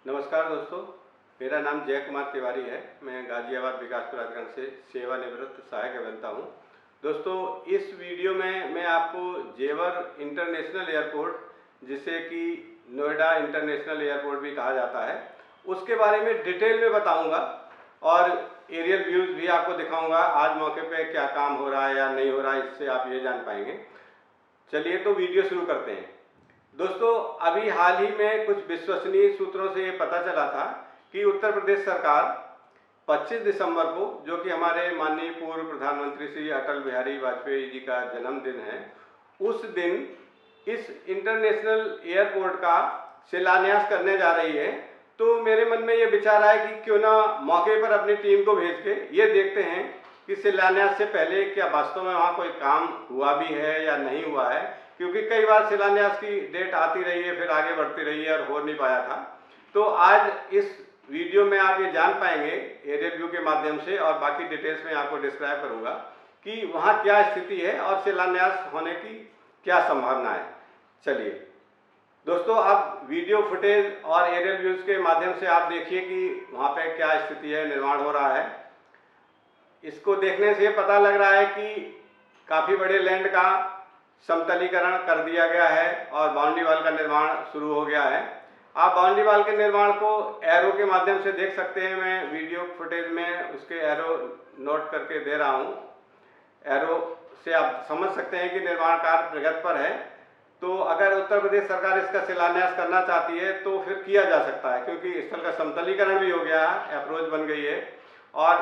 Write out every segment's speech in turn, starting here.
नमस्कार दोस्तों, मेरा नाम जय कुमार तिवारी है। मैं गाजियाबाद विकास प्राधिकरण से सेवानिवृत्त सहायक अभियंता हूँ। दोस्तों, इस वीडियो में मैं आपको जेवर इंटरनेशनल एयरपोर्ट, जिसे कि नोएडा इंटरनेशनल एयरपोर्ट भी कहा जाता है, उसके बारे में डिटेल में बताऊंगा और एरियल व्यूज़ भी आपको दिखाऊंगा। आज मौके पे क्या काम हो रहा है या नहीं हो रहा है, इससे आप ये जान पाएंगे। चलिए तो वीडियो शुरू करते हैं। दोस्तों, अभी हाल ही में कुछ विश्वसनीय सूत्रों से ये पता चला था कि उत्तर प्रदेश सरकार 25 दिसंबर को, जो कि हमारे माननीय पूर्व प्रधानमंत्री श्री अटल बिहारी वाजपेयी जी का जन्मदिन है, उस दिन इस इंटरनेशनल एयरपोर्ट का शिलान्यास करने जा रही है। तो मेरे मन में ये विचार आया कि क्यों ना मौके पर अपनी टीम को भेज के ये देखते हैं कि शिलान्यास से पहले क्या वास्तव में वहाँ कोई काम हुआ भी है या नहीं हुआ है, क्योंकि कई बार शिलान्यास की डेट आती रही है, फिर आगे बढ़ती रही है और हो नहीं पाया था। तो आज इस वीडियो में आप ये जान पाएंगे एरियल व्यू के माध्यम से, और बाकी डिटेल्स में आपको डिस्क्राइब करूंगा कि वहाँ क्या स्थिति है और शिलान्यास होने की क्या संभावना है। चलिए दोस्तों, आप वीडियो फुटेज और एरियल व्यूज के माध्यम से आप देखिए कि वहाँ पे क्या स्थिति है, निर्माण हो रहा है। इसको देखने से पता लग रहा है कि काफ़ी बड़े लैंड का समतलीकरण कर दिया गया है और बाउंड्री वाल का निर्माण शुरू हो गया है। आप बाउंड्री वाल के निर्माण को एरो के माध्यम से देख सकते हैं। मैं वीडियो फुटेज में उसके एरो नोट करके दे रहा हूँ। एरो से आप समझ सकते हैं कि निर्माण कार्य प्रगति पर है। तो अगर उत्तर प्रदेश सरकार इसका शिलान्यास करना चाहती है तो फिर किया जा सकता है, क्योंकि स्थल का समतलीकरण भी हो गया है, अप्रोच बन गई है और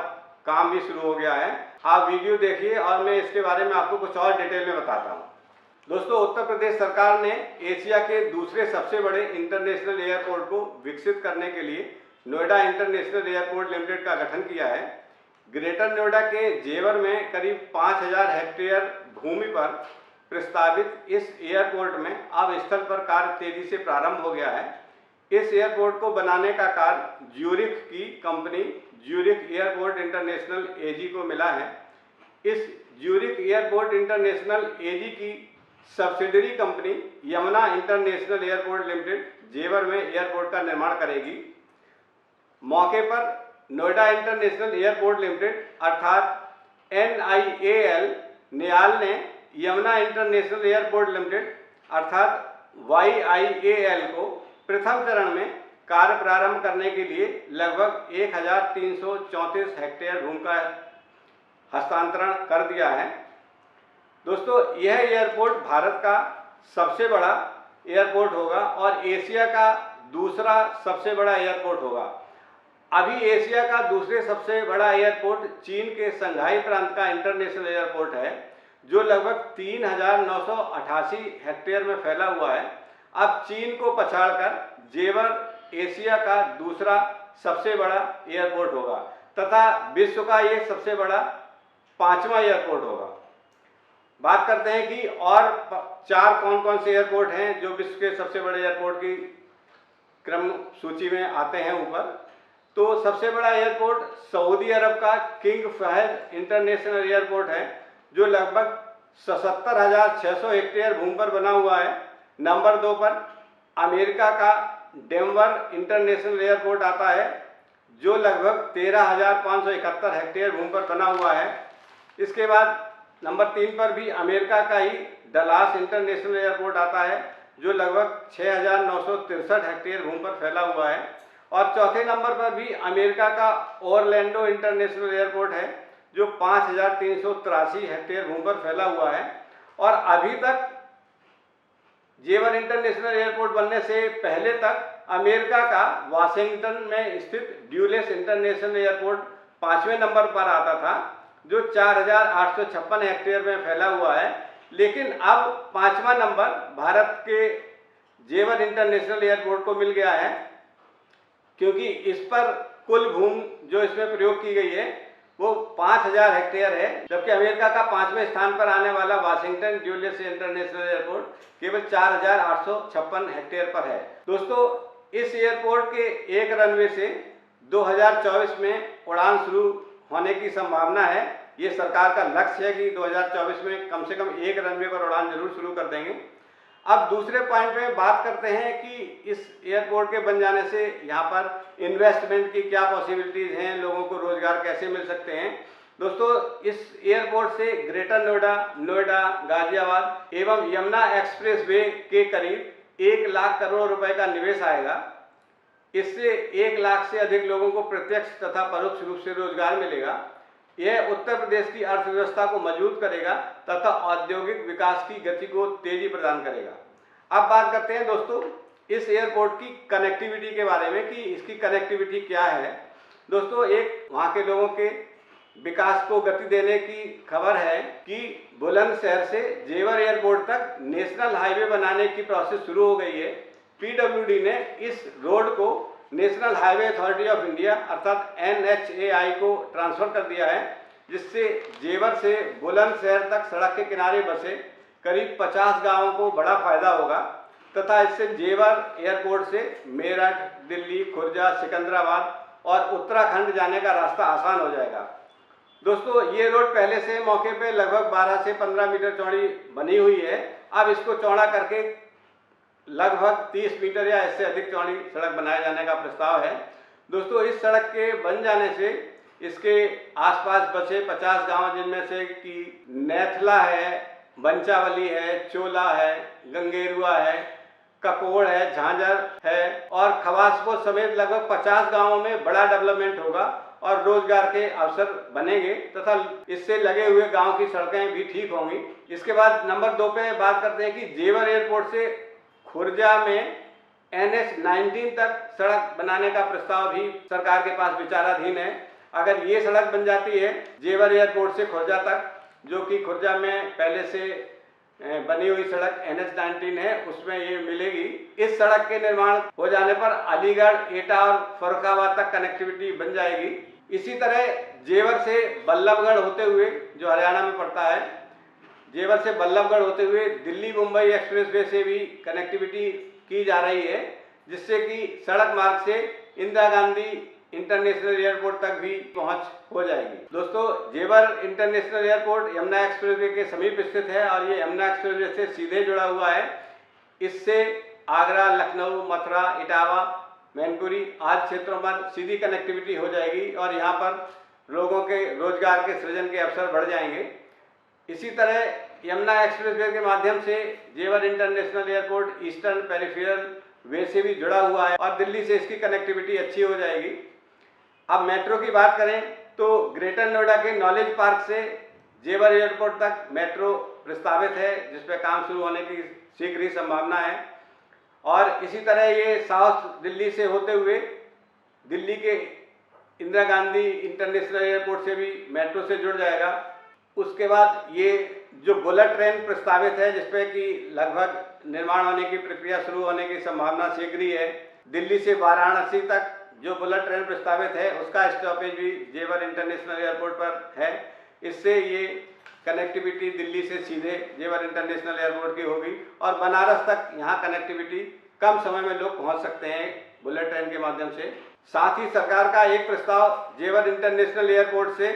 काम भी शुरू हो गया है। आप वीडियो देखिए और मैं इसके बारे में आपको कुछ और डिटेल में बताता हूँ। दोस्तों, उत्तर प्रदेश सरकार ने एशिया के दूसरे सबसे बड़े इंटरनेशनल एयरपोर्ट को विकसित करने के लिए नोएडा इंटरनेशनल एयरपोर्ट लिमिटेड का गठन किया है। ग्रेटर नोएडा के जेवर में करीब 5000 हेक्टेयर भूमि पर प्रस्तावित इस एयरपोर्ट में अब स्थल पर कार्य तेजी से प्रारंभ हो गया है। इस एयरपोर्ट को बनाने का कार्य ज्यूरिख की कंपनी ज्यूरिख एयरपोर्ट इंटरनेशनल एजी को मिला है। इस ज्यूरिख एयरपोर्ट इंटरनेशनल एजी की subsidiary company Yamuna international airport limited जेवर में एयरपोर्ट का निर्माण करेगी। मौके पर नोएडा इंटरनेशनल एयरपोर्ट लिमिटेड अर्थात NIAL नियाल ने यमुना इंटरनेशनल एयरपोर्ट लिमिटेड अर्थात YIAL को प्रथम चरण में कार्य प्रारंभ करने के लिए लगभग 1334 हेक्टेयर भूमि का हस्तांतरण कर दिया है। दोस्तों, यह एयरपोर्ट भारत का सबसे बड़ा एयरपोर्ट होगा और एशिया का दूसरा सबसे बड़ा एयरपोर्ट होगा। अभी एशिया का दूसरे सबसे बड़ा एयरपोर्ट चीन के संघाई प्रांत का इंटरनेशनल एयरपोर्ट है, जो लगभग 3988 हेक्टेयर में फैला हुआ है। अब चीन को पछाड़कर जेवर एशिया का दूसरा सबसे बड़ा एयरपोर्ट होगा तथा विश्व का ये सबसे बड़ा 5वां एयरपोर्ट होगा। बात करते हैं कि और 4 कौन कौन से एयरपोर्ट हैं जो विश्व के सबसे बड़े एयरपोर्ट की क्रम सूची में आते हैं ऊपर। तो सबसे बड़ा एयरपोर्ट सऊदी अरब का किंग फहद इंटरनेशनल एयरपोर्ट है, जो लगभग 77,600 हेक्टेयर भूमि पर बना हुआ है। नंबर 2 पर अमेरिका का डेनवर इंटरनेशनल एयरपोर्ट आता है, जो लगभग 13,571 हेक्टेयर भूमि पर बना हुआ है। इसके बाद नंबर 3 पर भी अमेरिका का ही डलास इंटरनेशनल एयरपोर्ट आता है, जो लगभग 6,963 हेक्टेयर भूमि पर फैला हुआ है। और चौथे नंबर पर भी अमेरिका का ओरलैंडो इंटरनेशनल एयरपोर्ट है, जो 5,383 हेक्टेयर भूमि पर फैला हुआ है। और अभी तक जेवर इंटरनेशनल एयरपोर्ट बनने से पहले तक अमेरिका का वाशिंगटन में स्थित ड्यूलेस इंटरनेशनल एयरपोर्ट 5वें नंबर पर आता था, जो 4,856 हेक्टेयर में फैला हुआ है। लेकिन अब 5वां नंबर भारत के जेवर इंटरनेशनल एयरपोर्ट को मिल गया है, क्योंकि इस पर कुल भूमि जो इसमें प्रयोग की गई है वो 5,000 हेक्टेयर है, जबकि अमेरिका का 5वें स्थान पर आने वाला वाशिंगटन ड्यूलेस इंटरनेशनल एयरपोर्ट केवल 4,856 हेक्टेयर पर है। दोस्तों, इस एयरपोर्ट के एक रनवे से 2024 में उड़ान शुरू होने की संभावना है। ये सरकार का लक्ष्य है कि 2024 में कम से कम एक रनवे पर उड़ान जरूर शुरू कर देंगे। अब दूसरे पॉइंट में बात करते हैं कि इस एयरपोर्ट के बन जाने से यहाँ पर इन्वेस्टमेंट की क्या पॉसिबिलिटीज़ हैं, लोगों को रोजगार कैसे मिल सकते हैं। दोस्तों, इस एयरपोर्ट से ग्रेटर नोएडा, नोएडा, गाजियाबाद एवं यमुना एक्सप्रेसवे के करीब 1 लाख करोड़ रुपए का निवेश आएगा। इससे 1 लाख से अधिक लोगों को प्रत्यक्ष तथा परोक्ष रूप से रोजगार मिलेगा। यह उत्तर प्रदेश की अर्थव्यवस्था को मजबूत करेगा तथा औद्योगिक विकास की गति को तेजी प्रदान करेगा। अब बात करते हैं दोस्तों इस एयरपोर्ट की कनेक्टिविटी के बारे में कि इसकी कनेक्टिविटी क्या है। दोस्तों, एक वहाँ के लोगों के विकास को गति देने की खबर है कि बुलंदशहर से जेवर एयरपोर्ट तक नेशनल हाईवे बनाने की प्रोसेस शुरू हो गई है। पीडब्ल्यूडी ने इस रोड को national highway authority of India अर्थात NHAI को ट्रांसफर कर दिया है, जिससे जेवर से बुलंदशहर तक सड़क के किनारे बसे करीब 50 गांवों को बड़ा फायदा होगा तथा इससे जेवर एयरपोर्ट से मेरठ, दिल्ली, खुर्जा, सिकंदराबाद और उत्तराखंड जाने का रास्ता आसान हो जाएगा। दोस्तों, ये रोड पहले से मौके पे लगभग 12 से 15 मीटर चौड़ी बनी हुई है। अब इसको चौड़ा करके लगभग 30 मीटर या इससे अधिक चौड़ी सड़क बनाए जाने का प्रस्ताव है। दोस्तों, इस सड़क के बन जाने से इसके आसपास बसे 50 गांव, जिनमें से कि नेथला है, बंचावली है, चोला है, गंगेरुआ है, ककोड़ है, झांझर है और खवासपुर समेत लगभग 50 गांवों में बड़ा डेवलपमेंट होगा और रोजगार के अवसर बनेंगे तथा इससे लगे हुए गांव की सड़कें भी ठीक होंगी। इसके बाद नंबर 2 पे बात करते हैं कि जेवर एयरपोर्ट से खुर्जा में NH-19 तक सड़क बनाने का प्रस्ताव भी सरकार के पास विचाराधीन है। अगर ये सड़क बन जाती है जेवर एयरपोर्ट से खुर्जा तक, जो कि खुर्जा में पहले से बनी हुई सड़क NH-19 है, उसमें ये मिलेगी। इस सड़क के निर्माण हो जाने पर अलीगढ़, एटा और फर्रुखाबाद तक कनेक्टिविटी बन जाएगी। इसी तरह जेवर से बल्लभगढ़ होते हुए, जो हरियाणा में पड़ता है, जेवर से बल्लभगढ़ होते हुए दिल्ली मुंबई एक्सप्रेसवे से भी कनेक्टिविटी की जा रही है, जिससे कि सड़क मार्ग से इंदिरा गांधी इंटरनेशनल एयरपोर्ट तक भी पहुंच हो जाएगी। दोस्तों, जेवर इंटरनेशनल एयरपोर्ट यमुना एक्सप्रेसवे के समीप स्थित है और ये यमुना एक्सप्रेसवे से सीधे जुड़ा हुआ है। इससे आगरा, लखनऊ, मथुरा, इटावा, मैनपुरी आदि क्षेत्रों पर सीधी कनेक्टिविटी हो जाएगी और यहाँ पर लोगों के रोजगार के सृजन के अवसर बढ़ जाएंगे। इसी तरह यमुना एक्सप्रेसवे के माध्यम से जेवर इंटरनेशनल एयरपोर्ट ईस्टर्न पेरिफेरल वे से भी जुड़ा हुआ है और दिल्ली से इसकी कनेक्टिविटी अच्छी हो जाएगी। अब मेट्रो की बात करें तो ग्रेटर नोएडा के नॉलेज पार्क से जेवर एयरपोर्ट तक मेट्रो प्रस्तावित है, जिस पर काम शुरू होने की शीघ्र ही संभावना है। और इसी तरह ये साउथ दिल्ली से होते हुए दिल्ली के इंदिरा गांधी इंटरनेशनल एयरपोर्ट से भी मेट्रो से जुड़ जाएगा। उसके बाद ये जो बुलेट ट्रेन प्रस्तावित है, जिसपे कि लगभग निर्माण होने की प्रक्रिया शुरू होने की संभावना शीघ्र ही है। दिल्ली से वाराणसी तक जो बुलेट ट्रेन प्रस्तावित है, उसका स्टॉपेज भी जेवर इंटरनेशनल एयरपोर्ट पर है। इससे ये कनेक्टिविटी दिल्ली से सीधे जेवर इंटरनेशनल एयरपोर्ट की होगी और बनारस तक यहाँ कनेक्टिविटी कम समय में लोग पहुँच सकते हैं बुलेट ट्रेन के माध्यम से। साथ ही सरकार का एक प्रस्ताव जेवर इंटरनेशनल एयरपोर्ट से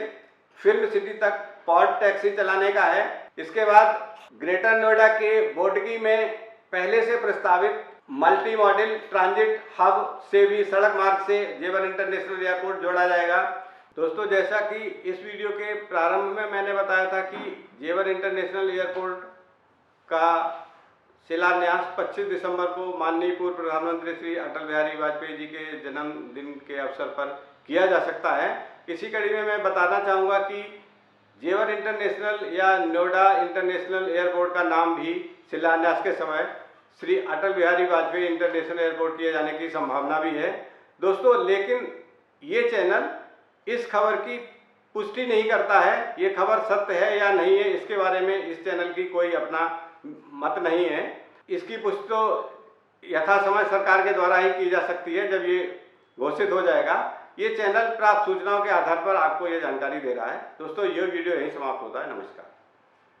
फिल्म सिटी तक पॉड टैक्सी चलाने का है। इसके बाद ग्रेटर नोएडा के बोडगी में पहले से प्रस्तावित मल्टी मॉडल ट्रांजिट हब से भी सड़क मार्ग से जेवर इंटरनेशनल एयरपोर्ट जोड़ा जाएगा। दोस्तों, जैसा कि इस वीडियो के प्रारंभ में मैंने बताया था कि जेवर इंटरनेशनल एयरपोर्ट का शिलान्यास 25 दिसंबर को माननीय पूर्व प्रधानमंत्री श्री अटल बिहारी वाजपेयी जी के जन्मदिन के अवसर पर किया जा सकता है। इसी कड़ी में मैं बताना चाहूँगा कि जेवर इंटरनेशनल या नोएडा इंटरनेशनल एयरपोर्ट का नाम भी शिलान्यास के समय श्री अटल बिहारी वाजपेयी इंटरनेशनल एयरपोर्ट किए जाने की संभावना भी है। दोस्तों, लेकिन ये चैनल इस खबर की पुष्टि नहीं करता है, ये खबर सत्य है या नहीं है, इसके बारे में इस चैनल की कोई अपना मत नहीं है। इसकी पुष्टि तो यथासमय सरकार के द्वारा ही की जा सकती है, जब ये घोषित हो जाएगा। ये चैनल प्राप्त सूचनाओं के आधार पर आपको ये जानकारी दे रहा है। दोस्तों, ये वीडियो यहीं समाप्त होता है। नमस्कार।